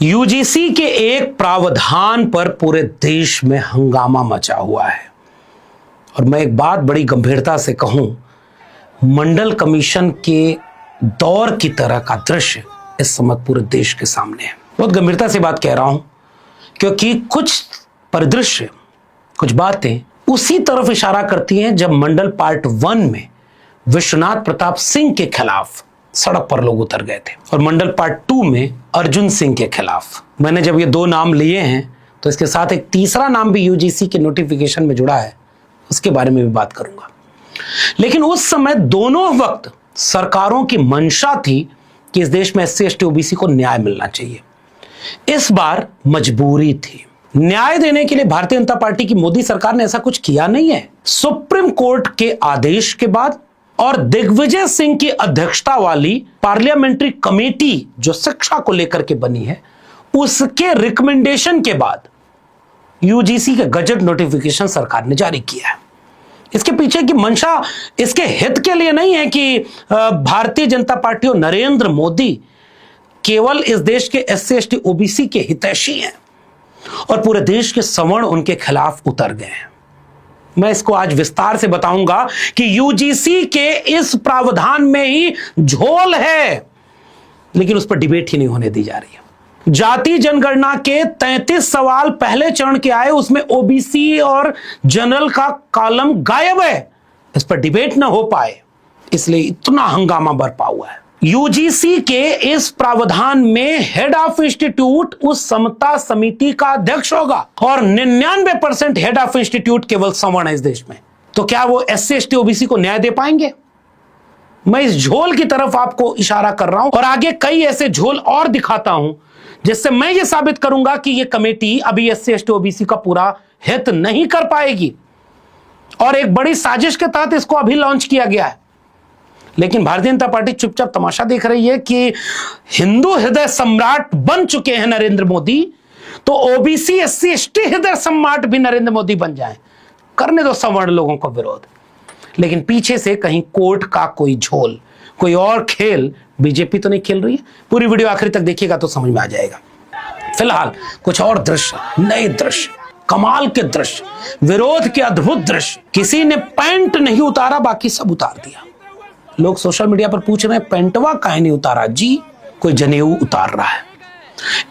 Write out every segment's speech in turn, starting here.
UGC के एक प्रावधान पर पूरे देश में हंगामा मचा हुआ है और मैं एक बात बड़ी गंभीरता से कहूं, मंडल कमीशन के दौर की तरह का दृश्य इस समय पूरे देश के सामने है। बहुत गंभीरता से बात कह रहा हूं क्योंकि कुछ परिदृश्य, कुछ बातें उसी तरफ इशारा करती हैं जब मंडल पार्ट 1 में विश्वनाथ प्रताप सिंह के खिलाफ सड़क पर लोग उतर गए थे और मंडल पार्ट 2 में अर्जुन सिंह के खिलाफ। मैंने जब ये दो नाम लिए हैं तो इसके साथ एक तीसरा नाम भी यूजीसी के नोटिफिकेशन में जुड़ा है, उसके बारे में भी बात करूंगा। लेकिन उस समय दोनों वक्त सरकारों की मंशा थी कि इस देश में एससी एसटी ओबीसी को न्याय मिलना चाहिए। इस बार मजबूरी थी। न्याय देने के लिए भारतीय जनता पार्टी की मोदी सरकार ने ऐसा कुछ किया नहीं है। सुप्रीम कोर्ट के आदेश के बाद और दिग्विजय सिंह की अध्यक्षता वाली पार्लियामेंट्री कमेटी जो शिक्षा को लेकर के बनी है, उसके रिकमेंडेशन के बाद यूजीसी के गजट नोटिफिकेशन सरकार ने जारी किया है। इसके पीछे की मंशा इसके हित के लिए नहीं है कि भारतीय जनता पार्टी और नरेंद्र मोदी केवल इस देश के एससी एसटी ओबीसी के हितैषी हैं और पूरे देश के सवर्ण उनके खिलाफ उतर गए हैं। मैं इसको आज विस्तार से बताऊंगा कि यूजीसी के इस प्रावधान में ही झोल है, लेकिन उस पर डिबेट ही नहीं होने दी जा रही है। जाति जनगणना के 33 सवाल पहले चरण के आए, उसमें ओबीसी और जनरल का कॉलम गायब है। इस पर डिबेट ना हो पाए, इसलिए इतना हंगामा बरपा हुआ है। यूजीसी के इस प्रावधान में हेड ऑफ इंस्टीट्यूट उस समता समिति का अध्यक्ष होगा और 99% हेड ऑफ इंस्टीट्यूट केवल सवर्ण है इस देश में। तो क्या वो एससी एसटी ओबीसी को न्याय दे पाएंगे? मैं इस झोल की तरफ आपको इशारा कर रहा हूं और आगे कई ऐसे झोल और दिखाता हूं जिससे मैं ये साबित करूंगा कि ये कमेटी अभी एससी एसटी ओबीसी का पूरा हित नहीं कर पाएगी और एक बड़ी साजिश के तहत इसको अभी लॉन्च किया गया है। लेकिन भारतीय जनता पार्टी चुपचाप तमाशा देख रही है कि हिंदू हृदय सम्राट बन चुके हैं नरेंद्र मोदी, तो ओबीसी एससी एसटी हृदय सम्राट भी नरेंद्र मोदी बन जाएं। करने दो सवर्ण लोगों को विरोध, लेकिन पीछे से कहीं कोर्ट का कोई झोल, कोई और खेल बीजेपी तो नहीं खेल रही है। पूरी वीडियो आखिर तक देखिएगा तो समझ में आ जाएगा। फिलहाल कुछ और दृश्य, नए दृश्य, कमाल के दृश्य, विरोध के अद्भुत दृश्य। किसी ने पैंट नहीं उतारा, बाकी सब उतार दिया। लोग सोशल मीडिया पर पूछ रहे हैं पेंटवा काहे नहीं उतारा? जी, कोई जनेऊ उतार रहा है।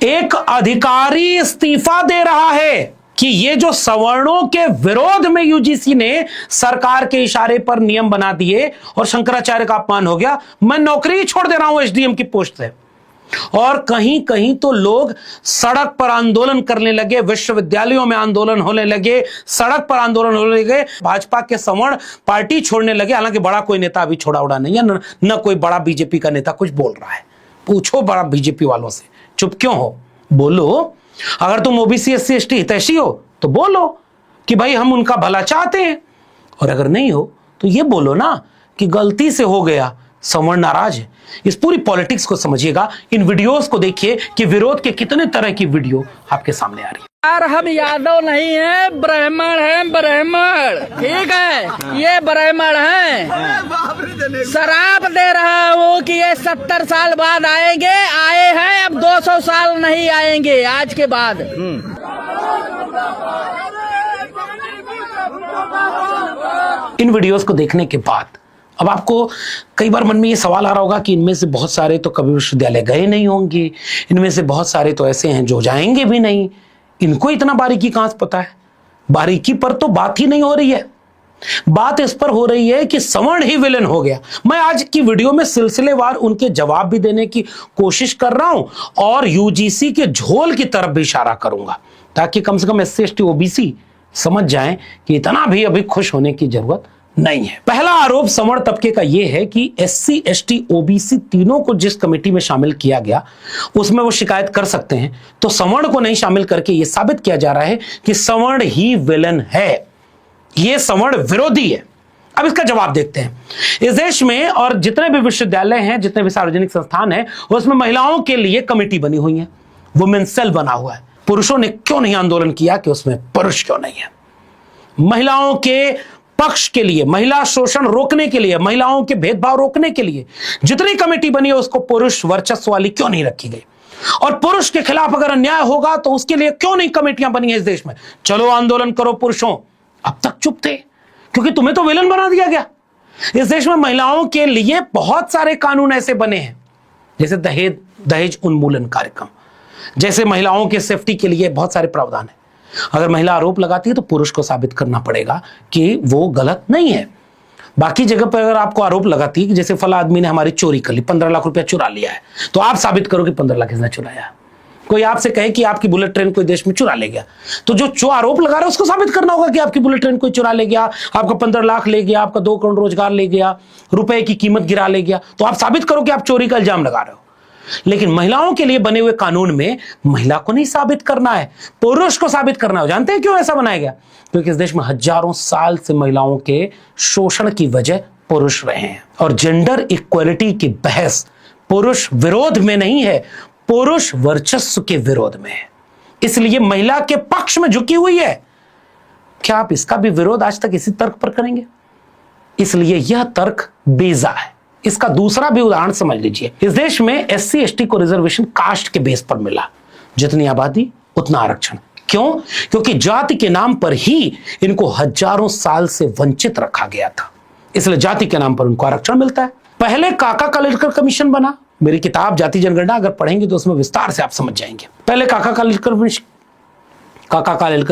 एक अधिकारी इस्तीफा दे रहा है कि ये जो सवर्णों के विरोध में यूजीसी ने सरकार के इशारे पर नियम बना दिए और शंकराचार्य का अपमान हो गया, मैं नौकरी छोड़ दे रहा हूं एसडीएम की पोस्ट से। और कहीं कहीं तो लोग सड़क पर आंदोलन करने लगे, विश्वविद्यालयों में आंदोलन होने लगे, सड़क पर आंदोलन होने लगे, भाजपा के सवर्ण पार्टी छोड़ने लगे। हालांकि बड़ा कोई नेता अभी छोड़ा उड़ा नहीं है, न कोई बड़ा बीजेपी का नेता कुछ बोल रहा है। पूछो बड़ा बीजेपी वालों से, चुप क्यों हो? बोलो। अगर तुम ओबीसी एससी एसटी हितैषी हो तो बोलो कि भाई हम उनका भला चाहते हैं, और अगर नहीं हो तो ये बोलो ना कि गलती से हो गया, सवर्ण नाराज है। इस पूरी पॉलिटिक्स को समझिएगा, इन वीडियोस को देखिए कि विरोध के कितने तरह की वीडियो आपके सामने आ रही है। यार हम यादव नहीं है, ब्राह्मण है, ब्राह्मण, ठीक है, ये ब्राह्मण है। शराब दे रहा हूँ कि ये 70 साल बाद आएंगे, आए हैं, अब 200 साल नहीं आएंगे आज के बाद। इन वीडियोस को देखने के बाद अब आपको कई बार मन में ये सवाल आ रहा होगा कि इनमें से बहुत सारे तो कभी विश्वविद्यालय गए नहीं होंगे, इनमें से बहुत सारे तो ऐसे हैं जो जाएंगे भी नहीं, इनको इतना बारीकी कहां से पता है? बारीकी पर तो बात ही नहीं हो रही है। बात इस पर हो रही है कि सवर्ण ही विलेन हो गया। मैं आज की वीडियो में सिलसिलेवार उनके जवाब भी देने की कोशिश कर रहा हूं और यूजीसी के झोल की तरफ भी इशारा करूंगा, ताकि कम से कम एससी एसटी ओबीसी समझ जाएं कि इतना भी अभी खुश होने की जरूरत नहीं है। पहला आरोप सवर्ण तबके का यह है कि एससी एसटी ओबीसी तीनों को जिस कमेटी में शामिल किया गया उसमें वो शिकायत कर सकते हैं, तो सवर्ण को नहीं शामिल करके यह साबित किया जा रहा है कि सवर्ण ही विलन है, यह सवर्ण विरोधी है। अब इसका जवाब देखते हैं। इस देश में और जितने भी विश्वविद्यालय हैं, जितने भी सार्वजनिक संस्थान हैं, उसमें महिलाओं के लिए कमेटी बनी हुई है, वुमेन सेल बना हुआ है। पुरुषों ने क्यों नहीं आंदोलन किया कि उसमें पुरुष क्यों नहीं है? महिलाओं के पक्ष के लिए, महिला शोषण रोकने के लिए, महिलाओं के भेदभाव रोकने के लिए जितनी कमेटी बनी है उसको पुरुष वर्चस्व वाली क्यों नहीं रखी गई? और पुरुष के खिलाफ अगर अन्याय होगा तो उसके लिए क्यों नहीं कमेटियां बनी है इस देश में? चलो आंदोलन करो पुरुषों। अब तक चुप थे क्योंकि तुम्हें तो विलन बना दिया गया। इस देश में महिलाओं के लिए बहुत सारे कानून ऐसे बने हैं, जैसे दहेज उन्मूलन कार्यक्रम, जैसे महिलाओं के सेफ्टी के लिए बहुत सारे प्रावधान है। अगर महिला आरोप लगाती है तो पुरुष को साबित करना पड़ेगा कि वो गलत नहीं है। बाकी जगह पर अगर आपको आरोप लगाती है कि जैसे फला आदमी ने हमारी चोरी कर ली, 15 लाख रुपया चुरा लिया है, तो आप साबित करो कि 15 लाख इसने चुराया। कोई आपसे कहे कि आपकी बुलेट ट्रेन कोई देश में चुरा ले गया, तो जो आरोप लगा रहा है उसको साबित करना होगा कि आपकी बुलेट ट्रेन कोई चुरा ले गया, आपका 15 लाख ले गया, आपका 2 करोड़ रोजगार ले गया, रुपए की कीमत गिरा ले गया। तो आप साबित करो कि आप चोरी का इल्जाम लगा रहे हो। लेकिन महिलाओं के लिए बने हुए कानून में महिला को नहीं साबित करना है, पुरुष को साबित करना है। जानते हैं क्यों ऐसा बनाया गया? क्योंकि इस देश में हजारों साल से महिलाओं के शोषण की वजह पुरुष रहे हैं। और जेंडर इक्वलिटी की बहस पुरुष विरोध में नहीं है, पुरुष वर्चस्व के विरोध में है, इसलिए महिला के पक्ष में झुकी हुई है। क्या आप इसका भी विरोध आज तक इसी तर्क पर करेंगे? इसलिए यह तर्क बेजा है। इसका दूसरा भी उदाहरण समझ लीजिए। इस देश में SC ST को रिजर्वेशन कास्ट के बेस पर मिला, जितनी आबादी उतना आरक्षण। क्यों? क्योंकि जाति के नाम पर ही इनको हजारों साल से वंचित रखा गया था, इसलिए जाति के नाम पर उनको आरक्षण मिलता है। पहले काका कालेलकर कमीशन बना। मेरी किताब जाति जनगणना अगर पढ़ेंगे तो उसमें विस्तार से आप समझ जाएंगे। पहले काका कालेलकर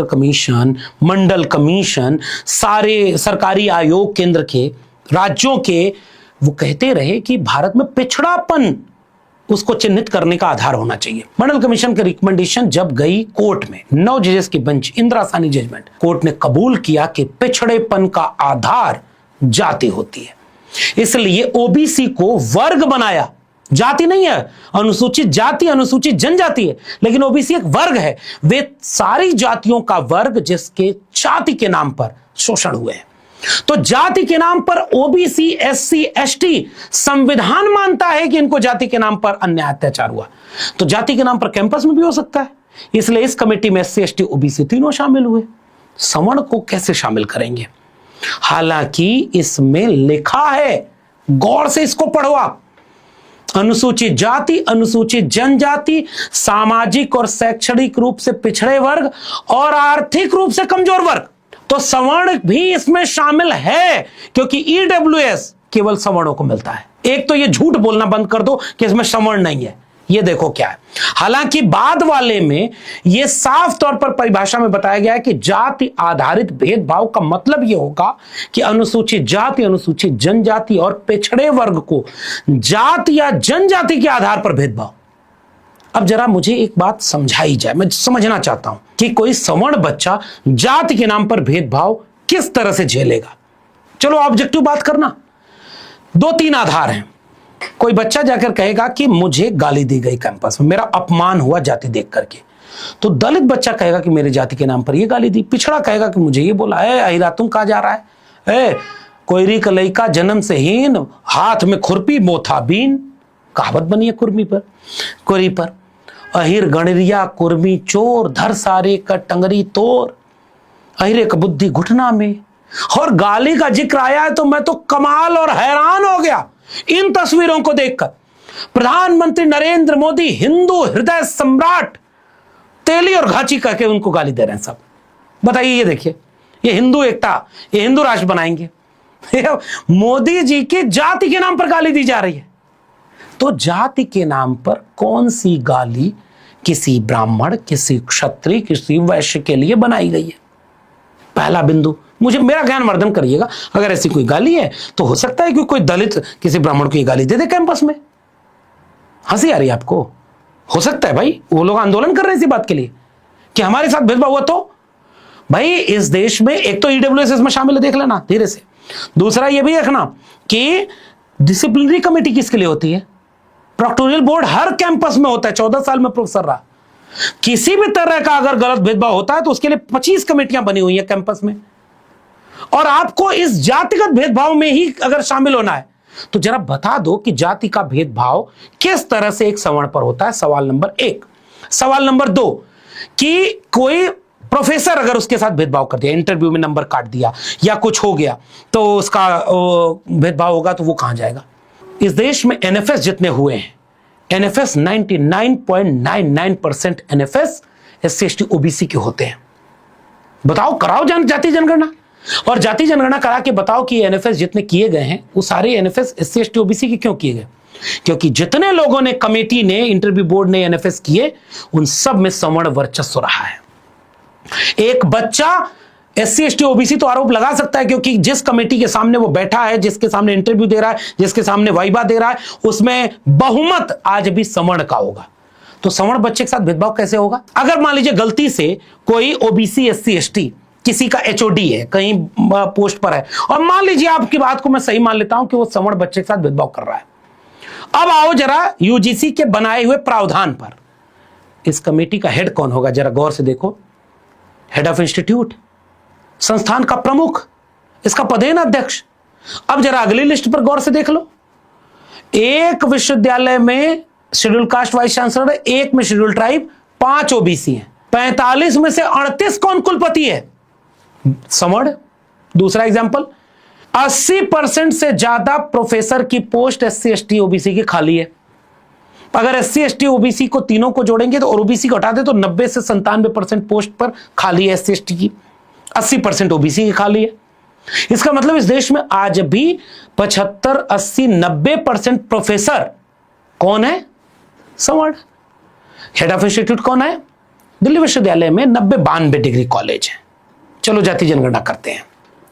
कमीशन, मंडल कमीशन, सारे सरकारी आयोग केंद्र के, राज्यों के, वो कहते रहे कि भारत में पिछड़ापन उसको चिन्हित करने का आधार होना चाहिए। मंडल कमीशन की रिकमेंडेशन जब गई कोर्ट में, 9 जजेस की बेंच, इंदिरा सानी जजमेंट, कोर्ट ने कबूल किया कि पिछड़ेपन का आधार जाति होती है, इसलिए OBC को वर्ग बनाया। जाति नहीं है, अनुसूचित जाति अनुसूचित जनजाति है, लेकिन OBC एक वर्ग है। वे सारी जातियों का वर्ग जिसके जाति के नाम पर शोषण हुए हैं। तो जाति के नाम पर OBC SC ST संविधान मानता है कि इनको जाति के नाम पर अन्याय अत्याचार हुआ, तो जाति के नाम पर कैंपस में भी हो सकता है। इसलिए इस कमेटी में SC ST OBC तीनों शामिल हुए। सवर्ण को कैसे शामिल करेंगे? हालांकि इसमें लिखा है, गौर से इसको पढ़ो आप, अनुसूचित जाति, अनुसूचित जनजाति, सामाजिक और शैक्षणिक रूप से पिछड़े वर्ग और आर्थिक रूप से कमजोर वर्ग। तो सवर्ण भी इसमें शामिल है, क्योंकि EWS केवल सवर्णों को मिलता है। एक तो ये झूठ बोलना बंद कर दो कि इसमें सवर्ण नहीं है। ये देखो क्या है। हालांकि बाद वाले में ये साफ तौर पर परिभाषा में बताया गया है कि जाति आधारित भेदभाव का मतलब ये होगा कि अनुसूचित जाति, अनुसूचित जनजाति और पिछड़े वर्ग को जाति या जनजाति के आधार पर भेदभाव। अब जरा मुझे एक बात समझाई जाए, मैं समझना चाहता हूं कि कोई सवर्ण बच्चा जाति के नाम पर भेदभाव किस तरह से झेलेगा। चलो ऑब्जेक्टिव बात करना। 2-3 आधार हैं। कोई बच्चा जाकर कहेगा कि मुझे गाली दी गई कैंपस में, मेरा अपमान हुआ जाति देख करके, तो दलित बच्चा कहेगा कि मेरे जाति के नाम पर ये गाली दी, पिछड़ा कहेगा कि मुझे ये बोला है, अहिरा तुम कहां जा रहा है, कोयरी का लइका जन्म से हीन, हाथ में खुरपी मोथा बीन, कहावत बनी है कुर्मी पर। अहिर गणरिया कुर्मी चोर, धर सारे का टंगरी तोर, अहिरे का बुद्धि घुटना में। और गाली का जिक्र आया है तो मैं तो कमाल और हैरान हो गया इन तस्वीरों को देखकर। प्रधानमंत्री नरेंद्र मोदी हिंदू हृदय सम्राट तेली और घाची करके उनको गाली दे रहे हैं सब। बताइए, ये देखिए, ये हिंदू एकता, ये हिंदू राष्ट्र बनाएंगे। मोदी जी की जाति के नाम पर गाली दी जा रही है। तो जाति के नाम पर कौन सी गाली किसी ब्राह्मण, किसी क्षत्रिय, किसी वैश्य के लिए बनाई गई है? पहला बिंदु, मुझे मेरा ज्ञानवर्धन करिएगा। अगर ऐसी कोई गाली है तो हो सकता है कि कोई दलित किसी ब्राह्मण को ये गाली दे दे कैंपस में। हंसी आ रही है आपको? हो सकता है भाई, वो लोग आंदोलन कर रहे हैं इसी बात के लिए कि हमारे साथ भेदभाव हुआ। तो भाई इस देश में एक तो EWS इसमें शामिल है, देख लेना धीरे से। दूसरा ये भी देखना कि डिसिप्लिनरी कमेटी किसके लिए होती है। प्रोक्टोरियल बोर्ड हर कैंपस में होता है। 14 साल में प्रोफेसर रहा। किसी भी तरह का अगर गलत भेदभाव होता है तो उसके लिए 25 कमेटियां बनी हुई है कैंपस में। और आपको इस जातिगत भेदभाव में ही अगर शामिल होना है तो जरा बता दो कि जाति का भेदभाव किस तरह से एक सवर्ण पर होता है। सवाल नंबर 1। सवाल नंबर 2 कि कोई प्रोफेसर अगर उसके साथ भेदभाव कर दिया, इंटरव्यू में नंबर काट दिया या कुछ हो गया तो उसका भेदभाव होगा, तो वो कहां जाएगा। इस देश में NFS जितने हुए हैं, NFS 99.99% NFS SC ST OBC के होते हैं। बताओ, कराओ जाति जनगणना, और जाति जनगणना करा के बताओ कि एनएफएस जितने किए गए हैं वो सारे एनएफएस एससी एसटी ओबीसी के क्यों किए गए? क्योंकि जितने लोगों ने, कमेटी ने, इंटरव्यू बोर्ड ने एनएफएस किए, उन सब में सवर्ण वर्चस्व रहा है। एक बच्चा एससी एसटी ओबीसी तो आरोप लगा सकता है, क्योंकि जिस कमेटी के सामने वो बैठा है, जिसके सामने इंटरव्यू दे रहा है, जिसके सामने वाइवा दे रहा है, उसमें बहुमत आज भी सवर्ण का होगा। तो सवर्ण बच्चे के साथ भेदभाव कैसे होगा? अगर मान लीजिए गलती से कोई ओबीसी एससी एसटी किसी का एचओडी है, कहीं पोस्ट पर है, और मान लीजिए आपकी बात को मैं सही मान लेता हूं कि वो सवर्ण बच्चे के साथ भेदभाव कर रहा है। अब आओ जरा यूजीसी के बनाए हुए प्रावधान पर, इस कमेटी का हेड कौन होगा? जरा गौर से देखो। हेड ऑफ इंस्टीट्यूट, संस्थान का प्रमुख, इसका पदेन अध्यक्ष। अब जरा अगली लिस्ट पर गौर से देख लो। एक विश्वविद्यालय में शेड्यूल कास्ट वाइस चांसलर है, एक में शेड्यूल ट्राइब, 5 ओबीसी हैं। 45 में से 38 कौन कुलपति है? सवर्ण। दूसरा एग्जांपल, 80% से ज्यादा प्रोफेसर की पोस्ट एससी एसटी ओबीसी की खाली है। अगर एससी एसटी ओबीसी को तीनों को जोड़ेंगे तो, और ओबीसी को हटा दे तो 90 से 97% पोस्ट पर खाली है एससी एसटी की, 80% ओबीसी की खाली है। इसका मतलब इस देश में आज भी 75, 80, 90% प्रोफेसर कौन है? सवर्ण। हेड ऑफ इंस्टीट्यूट कौन है? दिल्ली विश्वविद्यालय में 92 डिग्री कॉलेज है। चलो जाति जनगणना करते हैं,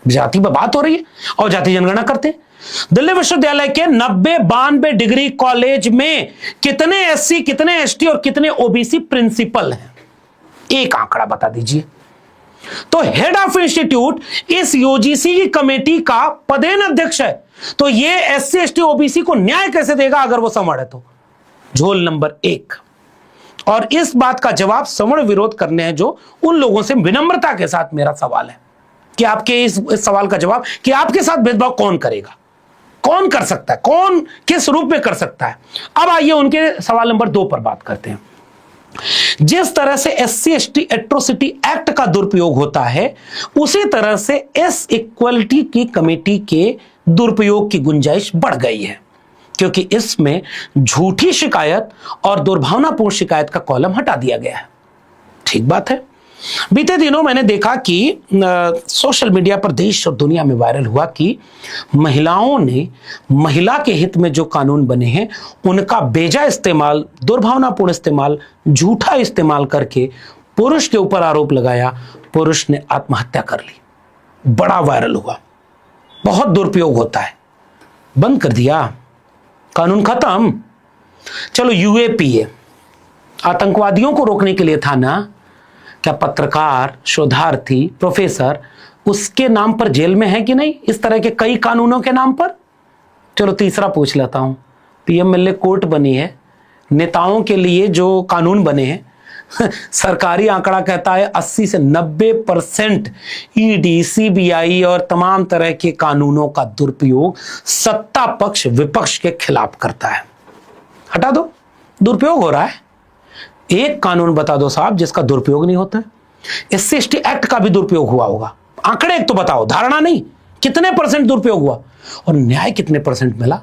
जाति पर बात हो रही है और जाति जनगणना करते हैं। दिल्ली विश्वविद्यालय के 92 डिग्री कॉलेज में कितने एससी, कितने एसटी और कितने ओबीसी प्रिंसिपल हैं? एक आंकड़ा बता दीजिए। तो हेड ऑफ इंस्टीट्यूट इस यूजीसी की कमेटी का पदेन अध्यक्ष है, तो ये एससी एसटी ओबीसी को न्याय कैसे देगा अगर वो सवर्ण है? तो झोल नंबर 1। और इस बात का जवाब सवर्ण विरोध करने हैं जो उन लोगों से विनम्रता के साथ मेरा सवाल है कि आपके इस सवाल का जवाब कि आपके साथ भेदभाव कौन करेगा, कौन कर सकता है, कौन किस रूप में कर सकता है। अब आइए उनके सवाल नंबर 2 पर बात करते हैं। जिस तरह से एससी एसटी एट्रोसिटी एक्ट का दुरुपयोग होता है, उसी तरह से एस इक्वलिटी की कमेटी के दुरुपयोग की गुंजाइश बढ़ गई है, क्योंकि इसमें झूठी शिकायत और दुर्भावनापूर्ण शिकायत का कॉलम हटा दिया गया है। ठीक बात है। बीते दिनों मैंने देखा कि सोशल मीडिया पर देश और दुनिया में वायरल हुआ कि महिलाओं ने महिला के हित में जो कानून बने हैं उनका बेजा इस्तेमाल, दुर्भावनापूर्ण इस्तेमाल, झूठा इस्तेमाल करके पुरुष के ऊपर आरोप लगाया, पुरुष ने आत्महत्या कर ली। बड़ा वायरल हुआ। बहुत दुरुपयोग होता है, बंद कर दिया, कानून खत्म। चलो यूएपीए आतंकवादियों को रोकने के लिए था ना, क्या पत्रकार, शोधार्थी, प्रोफेसर उसके नाम पर जेल में है कि नहीं? इस तरह के कई कानूनों के नाम पर। चलो तीसरा पूछ लेता हूं, पीएमएलए कोर्ट बनी है, नेताओं के लिए जो कानून बने हैं सरकारी आंकड़ा कहता है 80 से 90% ईडी, सीबीआई और तमाम तरह के कानूनों का दुरुपयोग सत्ता पक्ष विपक्ष के खिलाफ करता है। हटा दो, दुरुपयोग हो रहा है। एक कानून बता दो साहब जिसका दुरुपयोग नहीं होता है। एससी एसटी एक्ट का भी दुरुपयोग हुआ होगा, आंकड़े एक तो बताओ, धारणा नहीं, कितने % दुरुपयोग हुआ और न्याय कितने % मिला?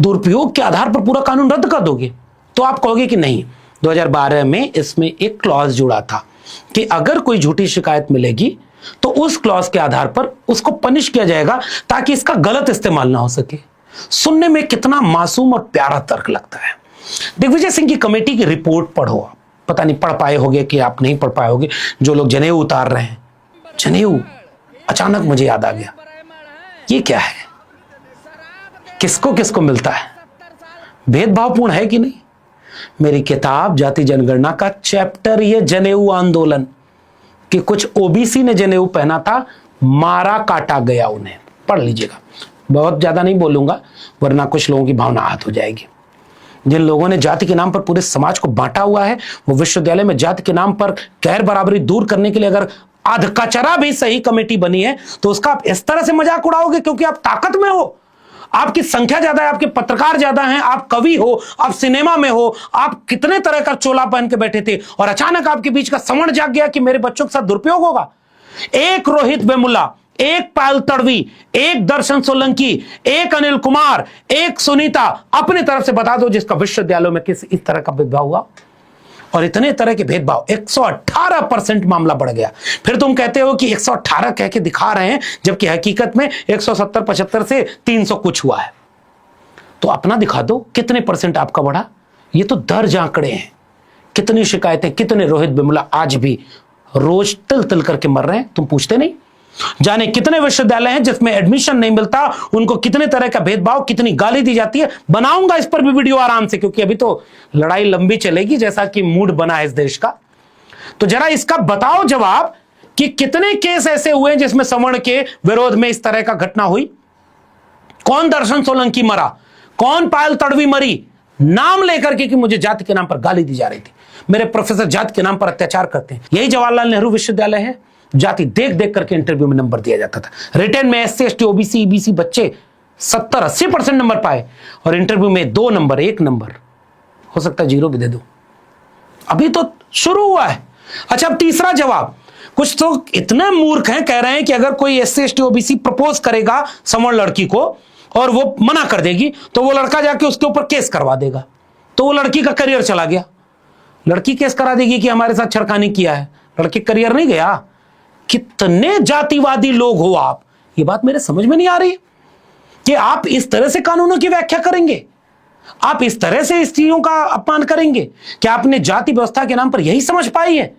दुरुपयोग के आधार पर पूरा कानून रद्द कर दोगे तो आप कहोगे कि नहीं, 2012 में इसमें एक क्लॉज जुड़ा था कि अगर कोई झूठी शिकायत मिलेगी तो उस क्लॉज के आधार पर उसको पनिश किया जाएगा ताकि इसका गलत इस्तेमाल ना हो सके। सुनने में कितना मासूम और प्यारा तर्क लगता है। दिग्विजय सिंह की कमेटी की रिपोर्ट पढ़ो, पता नहीं पढ़ पाए होगे कि आप नहीं पढ़ पाए होगे, जो लोग जनेऊ उतार रहे हैं। जनेऊ, अचानक मुझे याद आ गया, ये क्या है, किसको किसको मिलता है, भेदभावपूर्ण है कि नहीं? मेरी किताब जाति जनगणना का चैप्टर ये जनेऊ आंदोलन कि कुछ ओबीसी ने जनेऊ पहना था, मारा काटा गया उन्हें, पढ़ लीजिएगा। बहुत ज्यादा नहीं बोलूंगा वरना कुछ लोगों की भावना आहत हो जाएगी। जिन लोगों ने जाति के नाम पर पूरे समाज को बांटा हुआ है, वो विश्वविद्यालय में जाति के नाम पर गैर बराबरी दूर करने के लिए अगर अधकचरा भी सही कमेटी बनी है तो उसका आप इस तरह से मजाक उड़ाओगे क्योंकि आप ताकत में हो, आपकी संख्या ज्यादा है, आपके पत्रकार ज्यादा हैं, आप कवि हो, आप सिनेमा में हो, आप कितने तरह का चोला पहन के बैठे थे और अचानक आपके बीच का सवर्ण जाग गया कि मेरे बच्चों के साथ दुरुपयोग होगा। एक रोहित वेमुला, एक पायल तड़वी, एक दर्शन सोलंकी, एक अनिल कुमार, एक सुनीता अपनी तरफ से बता दो जिसका विश्वविद्यालयों में किस इस तरह का भेदभाव हुआ। और इतने तरह के भेदभाव, 118% मामला बढ़ गया। फिर तुम कहते हो कि 118 कह के दिखा रहे हैं, जबकि हकीकत में 170-75 से 300 कुछ हुआ है। तो अपना दिखा दो कितने परसेंट आपका बढ़ा। ये तो दर्ज आंकड़े हैं। कितनी शिकायतें, कितने रोहित बिमला आज भी रोज तिल तिल करके मर रहे हैं, तुम पूछते नहीं। जाने कितने विश्वविद्यालय हैं जिसमें एडमिशन नहीं मिलता, उनको कितने तरह का भेदभाव, कितनी गाली दी जाती है। बनाऊंगा इस पर भी वीडियो आराम से, क्योंकि अभी तो लड़ाई लंबी चलेगी जैसा कि मूड बना है इस देश का। तो जरा इसका बताओ जवाब कि कितने केस ऐसे हुए जिसमें सवर्ण के विरोध में इस तरह का घटना हुई। कौन दर्शन सोलंकी मरा, कौन पायल तड़वी मरी, नाम लेकर के कि मुझे जाति के नाम पर गाली दी जा रही थी, मेरे प्रोफेसर जाति के नाम पर अत्याचार करते हैं। यही जवाहरलाल नेहरू विश्वविद्यालय है। जाति देख देख करके इंटरव्यू में नंबर दिया जाता था। रिटर्न में SC ST OBC EBC बच्चे 70-80% नंबर पाए, और इंटरव्यू में 2 नंबर 1 नंबर, हो सकता है 0 भी दे दो। अभी तो शुरू हुआ है। अच्छा, अब तीसरा जवाब। कुछ तो इतने मूर्ख हैं, कह रहे हैं कि अगर कोई SC ST OBC प्रपोज करेगा सवर्ण लड़की को और वो मना कर देगी तो वो लड़का जाके उसके ऊपर केस करवा देगा, तो वो लड़की का करियर चला गया। लड़की केस करा देगी कि हमारे साथ छेड़खानी किया है, लड़की करियर नहीं गया। कितने जातिवादी लोग हो आप, ये बात मेरे समझ में नहीं आ रही कि आप इस तरह से कानूनों की व्याख्या करेंगे, आप इस तरह से इस चीजों का अपमान करेंगे। क्या आपने जाति व्यवस्था के नाम पर यही समझ पाई है?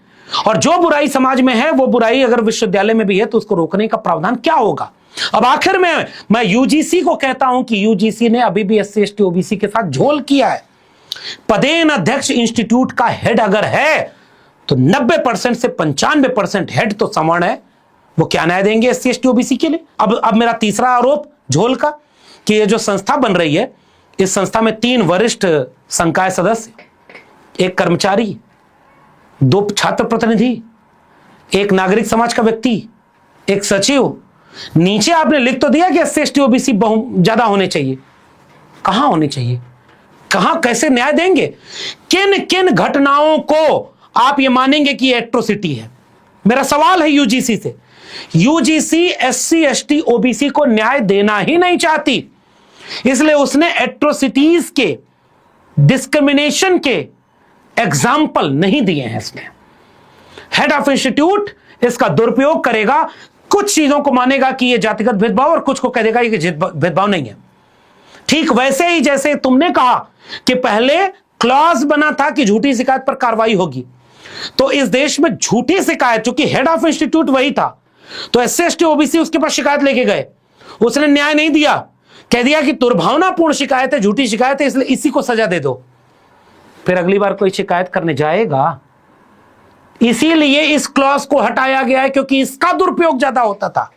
और जो बुराई समाज में है वो बुराई अगर विश्वविद्यालय में भी है तो उसको रोकने का प्रावधान क्या होगा? अब आखिर में मैं यूजीसी को कहता हूं कि यूजीसी ने अभी भी SC ST OBC के साथ झोल किया है। पदेन अध्यक्ष इंस्टीट्यूट का हेड अगर है तो 90% से 95% हेड तो सवर्ण है। वो क्या न्याय देंगे SC ST OBC के लिए? अब मेरा तीसरा आरोप झोल का, कि ये जो संस्था बन रही है, इस संस्था में 3 वरिष्ठ संकाय सदस्य, 1 कर्मचारी, 2 छात्र प्रतिनिधि, 1 नागरिक समाज का व्यक्ति, 1 सचिव। नीचे आपने लिख तो दिया कि SC ST OBC ज्यादा होने चाहिए। कहां होने चाहिए? कहां, कैसे न्याय देंगे? किन किन घटनाओं को आप ये मानेंगे कि एट्रोसिटी है? मेरा सवाल है यूजीसी से। यूजीसी SC ST OBC को न्याय देना ही नहीं चाहती, इसलिए उसने एट्रोसिटीज के, डिस्क्रिमिनेशन के एग्जाम्पल नहीं दिए हैं। इसमें हेड ऑफ इंस्टीट्यूट इसका दुरुपयोग करेगा, कुछ चीजों को मानेगा कि यह जातिगत भेदभाव और कुछ को कह देगा कि भेदभाव नहीं है। ठीक वैसे ही जैसे तुमने कहा कि पहले क्लॉज बना था कि झूठी शिकायत पर कार्रवाई होगी, तो इस देश में झूठी शिकायत, चूंकि हेड ऑफ इंस्टीट्यूट वही था, तो SC ST OBC उसके पास शिकायत लेके गए, उसने न्याय नहीं दिया, कह दिया कि दुर्भावनापूर्ण शिकायत है, झूठी शिकायत है, इसलिए इसी को सजा दे दो। फिर अगली बार कोई शिकायत करने जाएगा, इसीलिए इस क्लॉज को हटाया गया है, क्योंकि इसका दुरुपयोग ज्यादा होता था।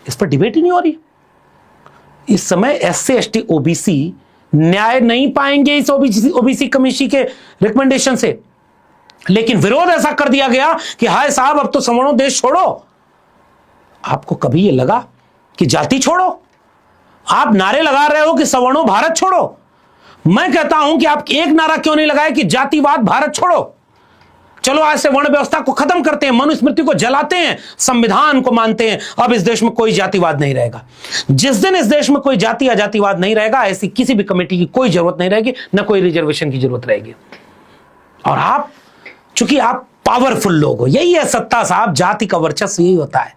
इस पर डिबेट ही नहीं हो रही। इस समय SC ST OBC न्याय नहीं पाएंगे इस OBC कमीशन के रिकमेंडेशन से, लेकिन विरोध ऐसा कर दिया गया कि हाय साहब अब तो सवर्णों देश छोड़ो। आपको कभी ये लगा कि जाति छोड़ो? आप नारे लगा रहे हो कि सवर्णों भारत छोड़ो। मैं कहता हूं कि आप एक नारा क्यों नहीं लगाए कि जातिवाद भारत छोड़ो? चलो आज से वर्ण व्यवस्था को खत्म करते हैं, मनुस्मृति को जलाते हैं, संविधान को मानते हैं, अब इस देश में कोई जातिवाद नहीं रहेगा। जिस दिन इस देश में कोई जाति या जातिवाद नहीं रहेगा, ऐसी किसी भी कमेटी की कोई जरूरत नहीं रहेगी, न कोई रिजर्वेशन की जरूरत रहेगी। और आप, चूंकि आप पावरफुल लोग हो, यही है सत्ता साहब, जाति का वर्चस्व यही होता है।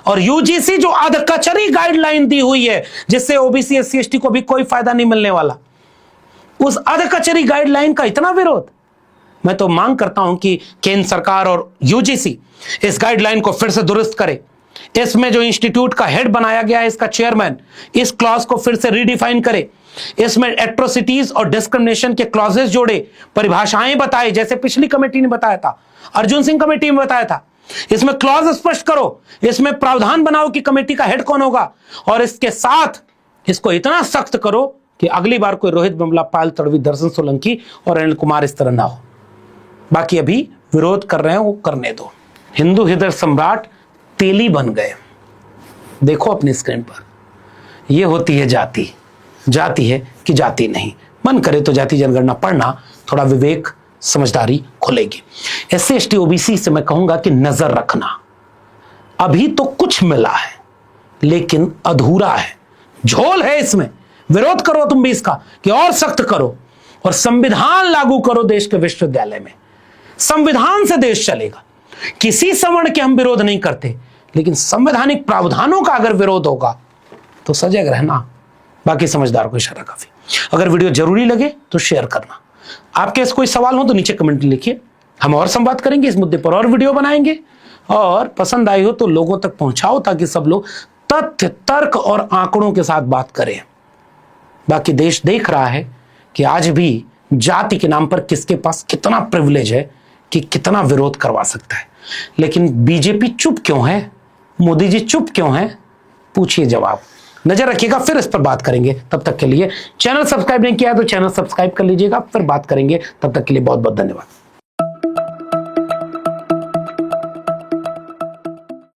और यूजीसी जो अधकचरी गाइडलाइन दी हुई है जिससे OBC SC ST को भी कोई फायदा नहीं मिलने वाला, उस अधकचरी गाइडलाइन का इतना विरोध। मैं तो मांग करता हूं कि केंद्र सरकार और यूजीसी इस गाइडलाइन को फिर से दुरुस्त करे। इसमें जो इंस्टीट्यूट का हेड बनाया गया है, इसका चेयरमैन, इस क्लॉज को फिर से रीडिफाइन करे। इसमें एट्रोसिटीज और डिस्क्रिमिनेशन के क्लॉजेस जोड़े, परिभाषाएं बताए, जैसे पिछली कमेटी ने बताया था, अर्जुन सिंह कमेटी में बताया था। इसमें क्लॉज स्पष्ट करो, इसमें प्रावधान बनाओ कि कमेटी का हेड कौन होगा, और इसके साथ इसको इतना सख्त करो कि अगली बार कोई रोहित बिमला, पायल तड़वी, दर्शन सोलंकी और अनिल कुमार इस तरह ना हो। बाकी अभी विरोध कर रहे हैं, वो करने दो। हिंदू हृदय सम्राट तेली बन गए। देखो अपनी स्क्रीन पर, यह होती है जाति। जाति है कि जाति नहीं। मन करे तो जाति जनगणना पढ़ना, थोड़ा विवेक समझदारी खुलेगी। SC ST OBC से मैं कहूंगा कि नजर रखना, अभी तो कुछ मिला है, लेकिन अधूरा है, झोल है इसमें। विरोध करो तुम भी इसका कि और सख्त करो और संविधान लागू करो देश के विश्वविद्यालय में। संविधान से देश चलेगा। किसी सवर्ण के हम विरोध नहीं करते, लेकिन संवैधानिक प्रावधानों का अगर विरोध होगा तो सजग रहना। बाकी समझदार को इशारा काफी। अगर वीडियो जरूरी लगे तो शेयर करना। आपके ऐसे कोई सवाल हो तो नीचे कमेंट लिखिए, हम और संवाद करेंगे इस मुद्दे पर, और वीडियो बनाएंगे। और पसंद आई हो तो लोगों तक पहुंचाओ ताकि सब लोग तथ्य, तर्क और आंकड़ों के साथ बात करें। बाकी देश देख रहा है कि आज भी जाति के नाम पर किसके पास कितना प्रिविलेज है कि कितना विरोध करवा सकता है। लेकिन बीजेपी चुप क्यों है, मोदी जी चुप क्यों है, पूछिए जवाब। नजर रखिएगा, फिर इस पर बात करेंगे। तब तक के लिए चैनल सब्सक्राइब नहीं किया तो चैनल सब्सक्राइब कर लीजिएगा, फिर बात करेंगे। तब तक के लिए बहुत बहुत धन्यवाद।